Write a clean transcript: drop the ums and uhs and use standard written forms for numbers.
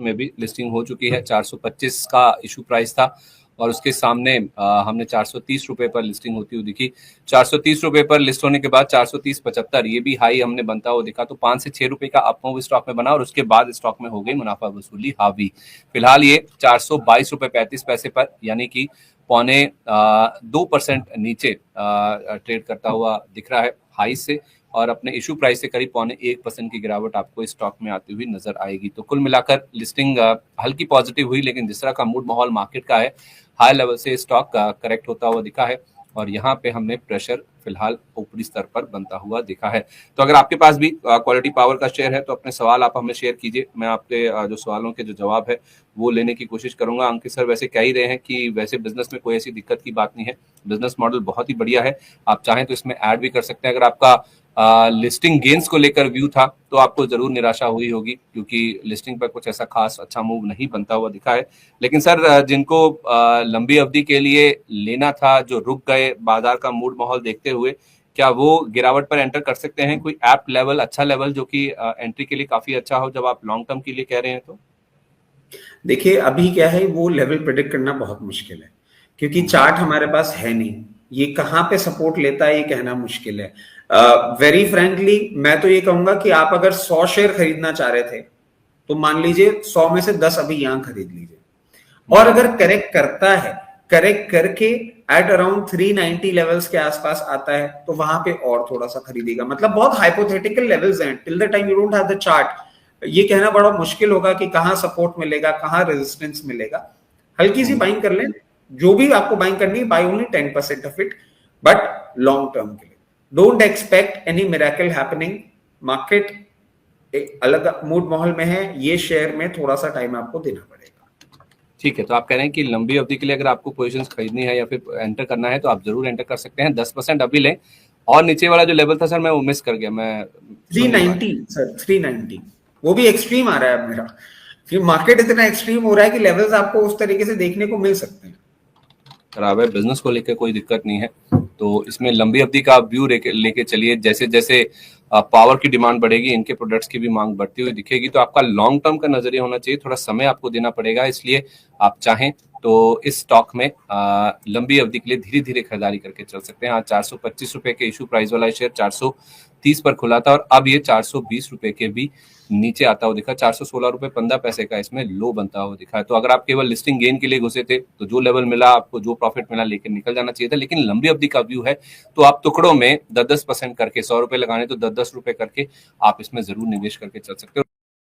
में भी लिस्टिंग हो चुकी है। 425 का इशू प्राइस था और उसके सामने हमने 430 रुपए पर लिस्टिंग होती हुई दिखी। 430 रुपए पर लिस्ट होने के बाद 430.75 ये भी हाई हमने बनता हुआ दिखा। तो 5 से 6 रुपए का अप मूव स्टॉक में बना और उसके बाद स्टॉक में हो गई मुनाफा वसूली हावी। फिलहाल ये 422 रुपए 35 पैसे पर यानी कि 2% नीचे ट्रेड करता हुआ दिख रहा है हाई से, और अपने इशू प्राइस से करीब 1% की गिरावट आपको स्टॉक में आती हुई नजर आएगी। तो कुल मिलाकर लिस्टिंग हल्की पॉजिटिव हुई, लेकिन जिस तरह का मूड माहौल मार्केट का है, हाई लेवल से स्टॉक करेक्ट होता हुआ दिखा है और यहाँ पे हमने प्रेशर फिलहाल ऊपरी स्तर पर बनता हुआ दिखा है। तो अगर आपके पास भी क्वालिटी पावर का शेयर है तो अपने सवाल आप हमें शेयर कीजिए। मैं आपके जो सवालों के जो जवाब है वो लेने की कोशिश करूंगा। अंकित सर वैसे कह ही रहे हैं कि वैसे बिजनेस में कोई ऐसी दिक्कत की बात नहीं है, बिजनेस मॉडल बहुत ही बढ़िया है। आप चाहें तो इसमें ऐड भी कर सकते हैं। अगर आपका लिस्टिंग गेन्स को लेकर व्यू था तो आपको जरूर निराशा हुई होगी, क्योंकि लिस्टिंग पर कुछ ऐसा खास अच्छा मूव नहीं बनता हुआ दिखा है। लेकिन सर जिनको लंबी अवधि के लिए लेना था, जो रुक गए बाजार का मूड माहौल देखते हुए, क्या वो गिरावट पर एंटर कर सकते हैं? कोई ऐप लेवल, अच्छा लेवल जो कि एंट्री के लिए काफी अच्छा हो जब आप लॉन्ग टर्म के लिए कह रहे हैं? तो देखिए अभी क्या है, वो लेवल प्रेडिक्ट करना बहुत मुश्किल है क्योंकि चार्ट हमारे पास है नहीं। ये कहाँ पे सपोर्ट लेता है ये कहना मुश्किल है। वेरी फ्रैंकली मैं तो ये कहूंगा कि आप अगर 100 शेयर खरीदना चाह रहे थे तो मान लीजिए 100 में से 10 अभी यहां खरीद लीजिए, और अगर करेक्ट करता है, करेक्ट करके एट अराउंड 390 लेवल्स के आसपास आता है तो वहां पे और थोड़ा सा खरीदेगा। मतलब बहुत हाइपोथेटिकल लेवल्स हैं, till the time you don't have the chart ये कहना बड़ा मुश्किल होगा कि कहां सपोर्ट मिलेगा, कहां रेजिस्टेंस मिलेगा। हल्की सी बाइंग कर लें, जो भी आपको बाइंग करनी है, buy only 10% of it, but long term के लिए don't expect any miracle happening. Market एक अलग मूड माहौल में है, ये शेयर में थोड़ा सा टाइम आपको देना पड़ेगा। ठीक है, तो आप कह रहे हैं कि लंबी अवधि के लिए अगर आपको पोजीशंस खरीदनी है या फिर एंटर करना है तो आप जरूर एंटर कर सकते हैं। 10% अभी लें। और नीचे वाला जो लेवल था सर मैं वो मिस कर गया, मैं 390 सर, 390 वो भी एक्सट्रीम आ रहा है मेरा, कि मार्केट इतना एक्सट्रीम हो रहा है कि लेवल्स आपको उस तरीके से देखने को मिल सकते हैं। खराब है, बिजनेस को लेकर कोई दिक्कत नहीं है। तो इसमें लंबी अवधि का व्यू लेके चलिए। जैसे जैसे पावर की डिमांड बढ़ेगी, इनके प्रोडक्ट्स की भी मांग बढ़ती हुई दिखेगी, तो आपका लॉन्ग टर्म का नजरिया होना चाहिए। थोड़ा समय आपको देना पड़ेगा, इसलिए आप चाहें तो इस स्टॉक में लंबी अवधि के लिए धीरे धीरे खरीदारी करके चल सकते हैं। आज 425 रुपए के इशू प्राइस वाला शेयर 430 पर खुला था और अब ये 420 रुपए के भी नीचे आता हुआ दिखा। 416 रुपए 15 पैसे का इसमें लो बनता हुआ दिखा है। तो अगर आप केवल लिस्टिंग गेन के लिए घुसे थे तो जो लेवल मिला आपको, जो प्रॉफिट मिला लेकर निकल जाना चाहिए था। लेकिन लंबी अवधि का व्यू है तो आप टुकड़ों में 10-10% करके, 100 रुपए लगाने तो 10-10 रुपए करके आप इसमें जरूर निवेश करके चल सकते हो।